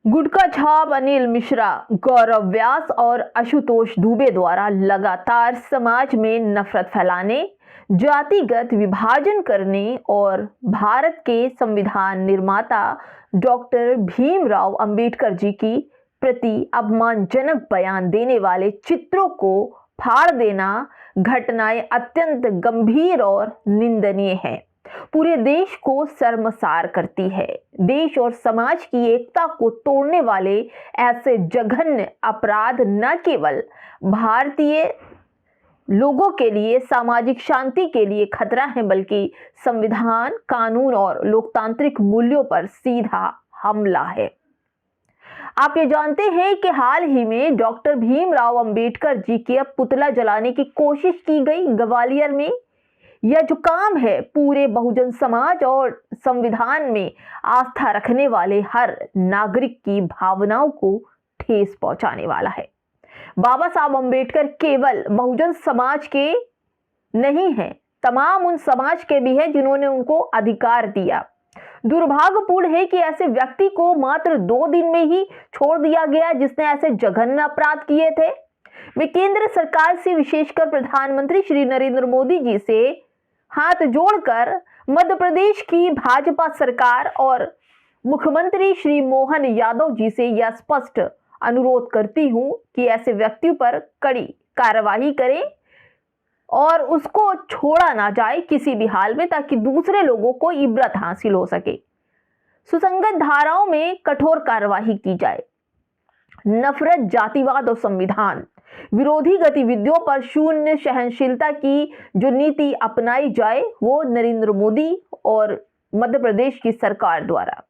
गुटखा छाप अनिल मिश्रा, गौरव व्यास और आशुतोष दुबे द्वारा लगातार समाज में नफरत फैलाने, जातिगत विभाजन करने और भारत के संविधान निर्माता डॉक्टर भीमराव अंबेडकर जी की प्रति अपमानजनक बयान देने वाले चित्रों को फाड़ देना घटनाएं अत्यंत गंभीर और निंदनीय है। पूरे देश को शर्मसार करती है। देश और समाज की एकता को तोड़ने वाले ऐसे जघन्य अपराध न केवल भारतीय लोगों के लिए सामाजिक शांति के लिए खतरा है, बल्कि संविधान, कानून और लोकतांत्रिक मूल्यों पर सीधा हमला है। आप ये जानते हैं कि हाल ही में डॉक्टर भीमराव अंबेडकर जी के पुतला जलाने की कोशिश की गई ग्वालियर में। यह जो काम है पूरे बहुजन समाज और संविधान में आस्था रखने वाले हर नागरिक की भावनाओं को ठेस पहुंचाने वाला है। बाबा साहब अंबेडकर केवल बहुजन समाज के नहीं हैं, तमाम उन समाज के भी हैं जिन्होंने उनको अधिकार दिया। दुर्भाग्यपूर्ण है कि ऐसे व्यक्ति को मात्र 2 दिन में ही छोड़ दिया गया जिसने ऐसे जघन्य अपराध किए थे। मैं केंद्र सरकार से, विशेषकर प्रधानमंत्री श्री नरेंद्र मोदी जी से हाथ जोड़कर मध्य प्रदेश की भाजपा सरकार और मुख्यमंत्री श्री मोहन यादव जी से यह स्पष्ट अनुरोध करती हूं कि ऐसे व्यक्तियों पर कड़ी कार्रवाई करें और उसको छोड़ा ना जाए किसी भी हाल में, ताकि दूसरे लोगों को इबरत हासिल हो सके। सुसंगत धाराओं में कठोर कार्रवाई की जाए। नफरत, जातिवाद और संविधान विरोधी गतिविधियों पर शून्य सहनशीलता की जो नीति अपनाई जाए, वो नरेंद्र मोदी और मध्य प्रदेश की सरकार द्वारा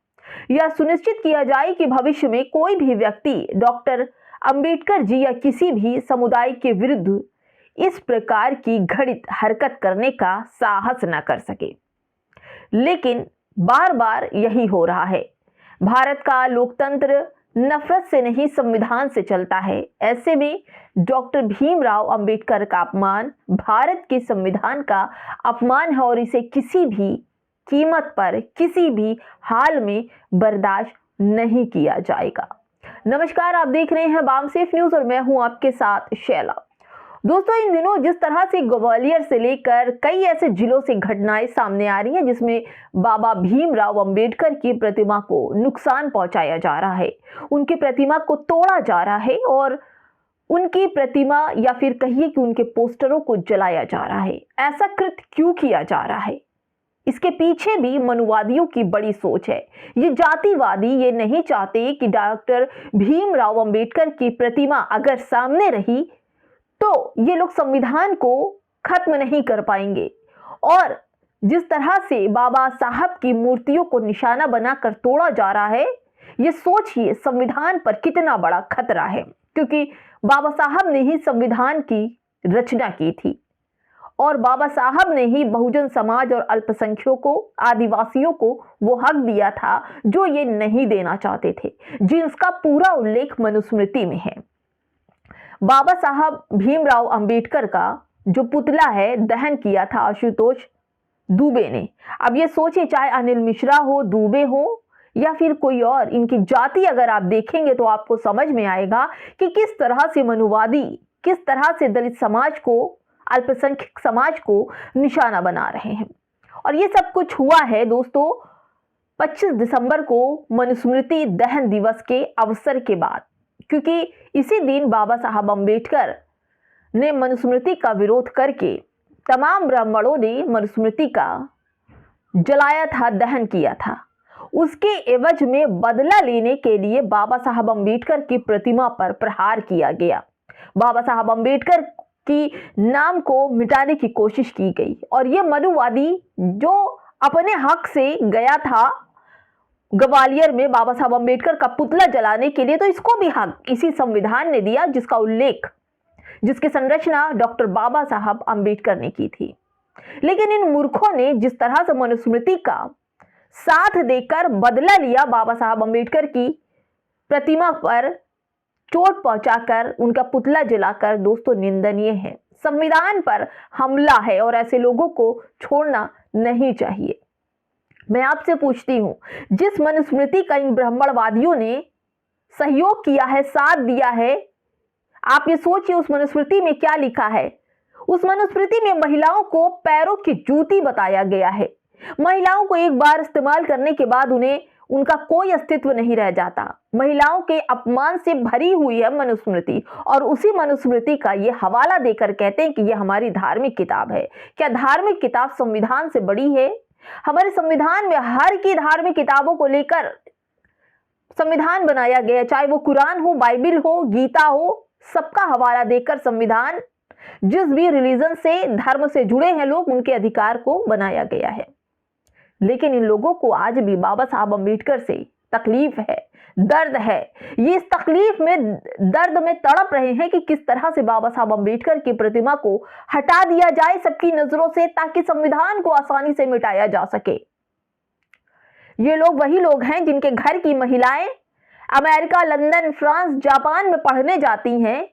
यह सुनिश्चित किया जाए कि भविष्य में कोई भी व्यक्ति डॉक्टर अंबेडकर जी या किसी भी समुदाय के विरुद्ध इस प्रकार की घृणित हरकत करने का साहस न कर सके। लेकिन बार बार यही हो रहा है। भारत का लोकतंत्र नफरत से नहीं, संविधान से चलता है। ऐसे में डॉक्टर भीमराव अंबेडकर का अपमान भारत के संविधान का अपमान है और इसे किसी भी कीमत पर, किसी भी हाल में बर्दाश्त नहीं किया जाएगा। नमस्कार, आप देख रहे हैं बामसेफ न्यूज और मैं हूं आपके साथ शैला। दोस्तों, इन दिनों जिस तरह से ग्वालियर से लेकर कई ऐसे जिलों से घटनाएं सामने आ रही हैं जिसमें बाबा भीमराव अंबेडकर की प्रतिमा को नुकसान पहुंचाया जा रहा है, उनकी प्रतिमा को तोड़ा जा रहा है और उनकी प्रतिमा या फिर कहिए कि उनके पोस्टरों को जलाया जा रहा है। ऐसा कृत्य क्यों किया जा रहा है? इसके पीछे भी मनुवादियों की बड़ी सोच है। ये जातिवादी ये नहीं चाहते कि डॉक्टर भीमराव अंबेडकर की प्रतिमा अगर सामने रही तो ये लोग संविधान को खत्म नहीं कर पाएंगे। और जिस तरह से बाबा साहब की मूर्तियों को निशाना बनाकर तोड़ा जा रहा है, ये सोचिए संविधान पर कितना बड़ा खतरा है, क्योंकि बाबा साहब ने ही संविधान की रचना की थी और बाबा साहब ने ही बहुजन समाज और अल्पसंख्यकों, आदिवासियों को वो हक दिया था जो ये नहीं देना चाहते थे, जिसका पूरा उल्लेख मनुस्मृति में है। बाबा साहब भीमराव अंबेडकर का जो पुतला है दहन किया था आशुतोष दुबे ने। अब ये सोचिए, चाहे अनिल मिश्रा हो, दुबे हो या फिर कोई और, इनकी जाति अगर आप देखेंगे तो आपको समझ में आएगा कि किस तरह से मनुवादी, किस तरह से दलित समाज को, अल्पसंख्यक समाज को निशाना बना रहे हैं। और ये सब कुछ हुआ है दोस्तों 25 दिसंबर को मनुस्मृति दहन दिवस के अवसर के बाद, क्योंकि इसी दिन बाबा साहब अंबेडकर ने मनुस्मृति का विरोध करके तमाम ब्राह्मणों ने मनुस्मृति का जलाया था, दहन किया था। उसके एवज में बदला लेने के लिए बाबा साहब अंबेडकर की प्रतिमा पर प्रहार किया गया। बाबा साहब अंबेडकर की नाम को मिटाने की कोशिश की गई और ये मनुवादी जो अपने हक से गया था ग्वालियर में बाबा साहब अंबेडकर का पुतला जलाने के लिए, तो इसको भी हक इसी संविधान ने दिया जिसका उल्लेख, जिसकी संरचना डॉक्टर बाबा साहब अंबेडकर ने की थी। लेकिन इन मूर्खों ने जिस तरह से मनुस्मृति का साथ देकर बदला लिया, बाबा साहब अंबेडकर की प्रतिमा पर चोट पहुंचाकर, उनका पुतला जलाकर, दोस्तों निंदनीय है, संविधान पर हमला है और ऐसे लोगों को छोड़ना नहीं चाहिए। मैं आपसे पूछती हूं, जिस मनुस्मृति का इन ब्राह्मणवादियों ने सहयोग किया है, साथ दिया है। आप ये सोचिए उस मनुस्मृति में क्या लिखा है। उस मनुस्मृति में महिलाओं को पैरों की जूती बताया गया है। महिलाओं को एक बार इस्तेमाल करने के बाद उन्हें उनका कोई अस्तित्व नहीं रह जाता। महिलाओं के अपमान से भरी हुई है मनुस्मृति, और उसी मनुस्मृति का ये हवाला देकर कहते हैं कि ये हमारी धार्मिक किताब है। क्या धार्मिक किताब संविधान से बड़ी है? हमारे संविधान में हर की धार्मिक किताबों को लेकर संविधान बनाया गया, चाहे वो कुरान हो, बाइबिल हो, गीता हो, सबका हवाला देकर संविधान जिस भी रिलीजन से, धर्म से जुड़े हैं लोग, उनके अधिकार को बनाया गया है। लेकिन इन लोगों को आज भी बाबा साहब अम्बेडकर से तकलीफ है, दर्द है। ये इस तकलीफ में, दर्द में तड़प रहे हैं कि किस तरह से बाबा साहब अम्बेडकर की प्रतिमा को हटा दिया जाए सबकी नजरों से, ताकि संविधान को आसानी से मिटाया जा सके। ये लोग वही लोग हैं जिनके घर की महिलाएं अमेरिका, लंदन, फ्रांस, जापान में पढ़ने जाती हैं।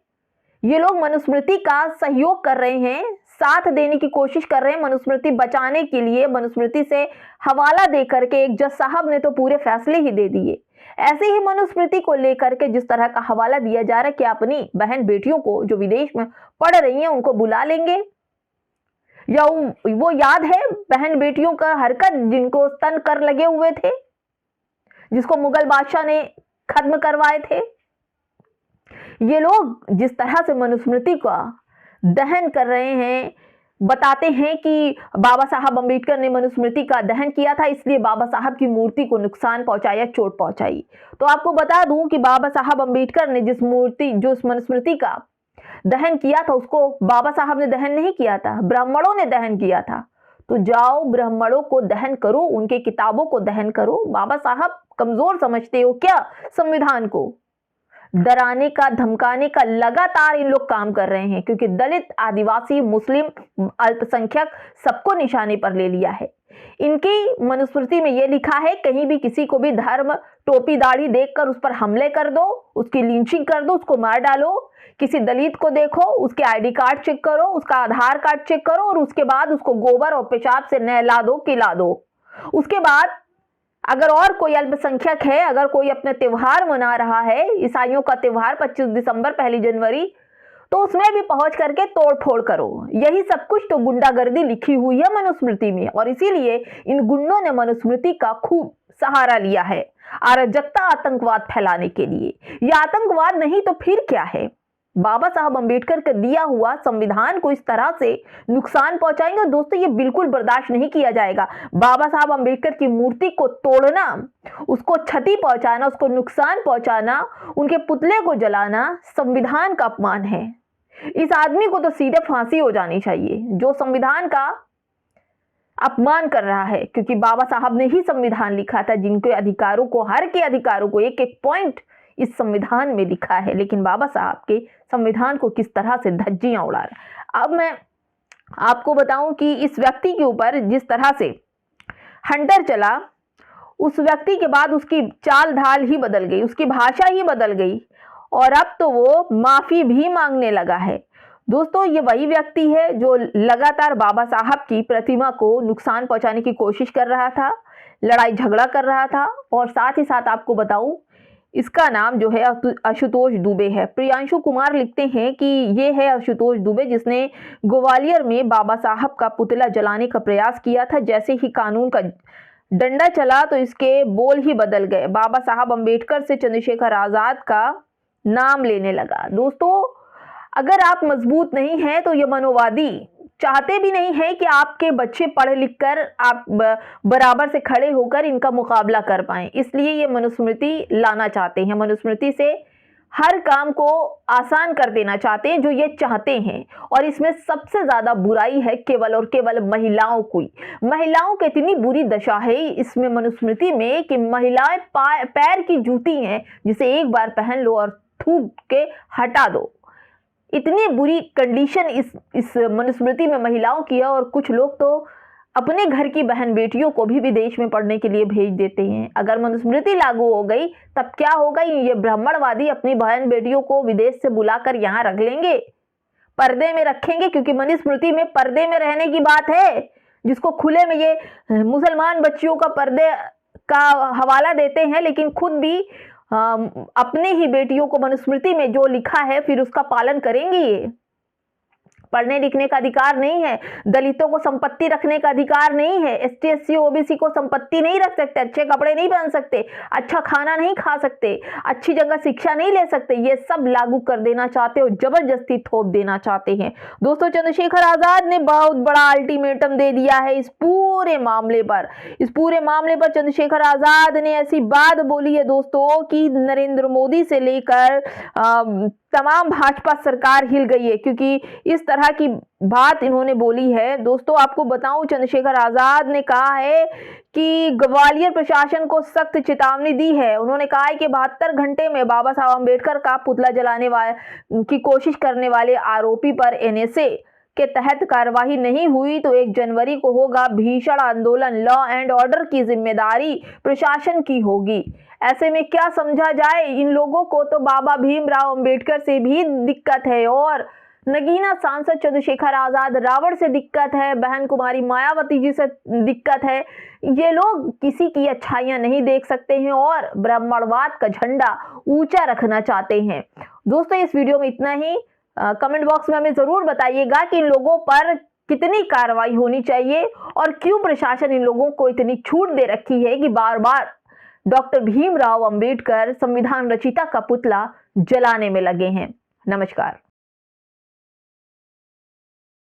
ये लोग मनुस्मृति का सहयोग कर रहे हैं, साथ देने की कोशिश कर रहे हैं मनुस्मृति बचाने के लिए। मनुस्मृति से हवाला देकर के एक जज साहब ने तो पूरे फैसले ही दे दिए। ऐसे ही मनुस्मृति को लेकर के जिस तरह का हवाला दिया जा रहा है कि अपनी बहन बेटियों को जो विदेश में पढ़ रही हैं उनको बुला लेंगे, या वो याद है बहन बेटियों का हरकत जिनको स्तन कर लगे हुए थे, जिसको मुगल बादशाह ने खत्म करवाए थे। ये लोग जिस तरह से मनुस्मृति का दहन कर रहे हैं, बताते हैं कि बाबा साहब अम्बेडकर ने मनुस्मृति का दहन किया था, इसलिए बाबा साहब की मूर्ति को नुकसान पहुंचाया, चोट पहुंचाई। तो आपको बता दूं कि बाबा साहब अम्बेडकर ने जो उस मनुस्मृति का दहन किया था, उसको बाबा साहब ने दहन नहीं किया था, ब्राह्मणों ने दहन किया था। तो जाओ ब्राह्मणों को दहन करो, उनके किताबों को दहन करो। बाबा साहब कमजोर समझते हो क्या संविधान को? डराने का, धमकाने का लगातार इन लोग काम कर रहे हैं, क्योंकि दलित, आदिवासी, मुस्लिम, अल्पसंख्यक सबको निशाने पर ले लिया है। इनकी मनुस्मृति में यह लिखा है, कहीं भी किसी को भी धर्म, टोपी, दाढ़ी देखकर उस पर हमले कर दो, उसकी लिंचिंग कर दो, उसको मार डालो। किसी दलित को देखो, उसके आईडी कार्ड चेक करो, उसका आधार कार्ड चेक करो, और उसके बाद उसको गोबर और पेशाब से नहला दो, खिला दो। उसके बाद अगर और कोई अल्पसंख्यक है, अगर कोई अपने त्योहार मना रहा है, ईसाइयों का त्योहार 25 दिसंबर, 1 जनवरी, तो उसमें भी पहुंच करके तोड़ फोड़ करो। यही सब कुछ तो गुंडागर्दी लिखी हुई है मनुस्मृति में, और इसीलिए इन गुंडों ने मनुस्मृति का खूब सहारा लिया है अराजकता, आतंकवाद फैलाने के लिए। यह आतंकवाद नहीं तो फिर क्या है? बाबा साहब अम्बेडकर का दिया हुआ संविधान को इस तरह से नुकसान पहुंचाएंगे। दोस्तों, ये बिल्कुल बर्दाश्त नहीं किया जाएगा। बाबा साहब अम्बेडकर की मूर्ति को तोड़ना, उसको क्षति पहुंचाना, उसको नुकसान पहुंचाना, उनके पुतले को जलाना संविधान का अपमान है। इस आदमी को तो सीधे फांसी हो जानी चाहिए, जो संविधान का अपमान कर रहा है, क्योंकि बाबा साहब ने ही संविधान लिखा था, जिनके अधिकारों को, हर के अधिकारों को, एक एक पॉइंट इस संविधान में लिखा है। लेकिन बाबा साहब के संविधान को किस तरह से धज्जियां उड़ा रहा है। अब मैं आपको बताऊं कि इस व्यक्ति के ऊपर जिस तरह से हंटर चला, उस व्यक्ति के बाद उसकी चाल ढाल ही बदल गई, उसकी भाषा ही बदल गई, और अब तो वो माफी भी मांगने लगा है। दोस्तों, ये वही व्यक्ति है जो लगातार बाबा साहब की प्रतिमा को नुकसान पहुंचाने की कोशिश कर रहा था, लड़ाई झगड़ा कर रहा था। और साथ ही साथ आपको बताऊं, इसका नाम जो है आशुतोष दुबे है। प्रियांशु कुमार लिखते हैं कि ये है आशुतोष दुबे, जिसने ग्वालियर में बाबा साहब का पुतला जलाने का प्रयास किया था। जैसे ही कानून का डंडा चला तो इसके बोल ही बदल गए। बाबा साहब अम्बेडकर से चंद्रशेखर आजाद का नाम लेने लगा। दोस्तों, अगर आप मजबूत नहीं हैं तो ये मनोवादी चाहते भी नहीं है कि आपके बच्चे पढ़ लिख कर आप बराबर से खड़े होकर इनका मुकाबला कर पाएं। इसलिए ये मनुस्मृति लाना चाहते हैं, मनुस्मृति से हर काम को आसान कर देना चाहते हैं, जो ये चाहते हैं। और इसमें सबसे ज्यादा बुराई है केवल और केवल महिलाओं की। महिलाओं की इतनी बुरी दशा है इसमें मनुस्मृति में कि महिलाएं पैर की जूती हैं, जिसे एक बार पहन लो और थूक के हटा दो। इतनी बुरी कंडीशन इस मनुस्मृति में महिलाओं की है। और कुछ लोग तो अपने घर की बहन बेटियों को भी विदेश में पढ़ने के लिए भेज देते हैं। अगर मनुस्मृति लागू हो गई तब क्या होगा? ये ब्राह्मणवादी अपनी बहन बेटियों को विदेश से बुलाकर यहाँ रख लेंगे, पर्दे में रखेंगे, क्योंकि मनुस्मृति में पर्दे में रहने की बात है। जिसको खुले में ये मुसलमान बच्चियों का पर्दे का हवाला देते हैं, लेकिन खुद भी अपने ही बेटियों को मनुस्मृति में जो लिखा है फिर उसका पालन करेंगी? ये पढ़ने लिखने का अधिकार नहीं है, दलितों को संपत्ति रखने का अधिकार नहीं है, एसटी एससी ओबीसी को संपत्ति नहीं रख सकते, अच्छे कपड़े नहीं पहन सकते, अच्छा खाना नहीं खा सकते, अच्छी जगह शिक्षा नहीं ले सकते, ये सब लागू कर देना चाहते हो, जबरदस्ती थोप देना चाहते हैं। दोस्तों, चंद्रशेखर आजाद ने बहुत बड़ा अल्टीमेटम दे दिया है इस पूरे मामले पर। इस पूरे मामले पर चंद्रशेखर आजाद ने ऐसी बात बोली है दोस्तों कि नरेंद्र मोदी से लेकर तमाम भाजपा सरकार हिल गई है, क्योंकि इस तरह की बात इन्होंने बोली है। दोस्तों, आपको बताऊं, चंद्रशेखर आजाद ने कहा है कि ग्वालियर प्रशासन को सख्त चेतावनी दी है। उन्होंने कहा है कि 72 घंटे में बाबा साहब अम्बेडकर का पुतला जलाने की कोशिश करने वाले आरोपी पर एनएसए के तहत कार्रवाई नहीं हुई तो 1 जनवरी को होगा भीषण आंदोलन। लॉ एंड ऑर्डर की जिम्मेदारी प्रशासन की होगी। ऐसे में क्या समझा जाए, इन लोगों को तो बाबा भीमराव अंबेडकर से भी दिक्कत है और नगीना सांसद चंद्रशेखर आजाद रावण से दिक्कत है, बहन कुमारी मायावती जी से दिक्कत है। ये लोग किसी की अच्छाइयां नहीं देख सकते हैं और ब्राह्मणवाद का झंडा ऊंचा रखना चाहते हैं। दोस्तों, इस वीडियो में इतना ही। कमेंट बॉक्स में हमें जरूर बताइएगा कि इन लोगों पर कितनी कार्रवाई होनी चाहिए और क्यों प्रशासन इन लोगों को इतनी छूट दे रखी है कि बार बार डॉक्टर भीमराव अंबेडकर संविधान रचिता का पुतला जलाने में लगे हैं। नमस्कार।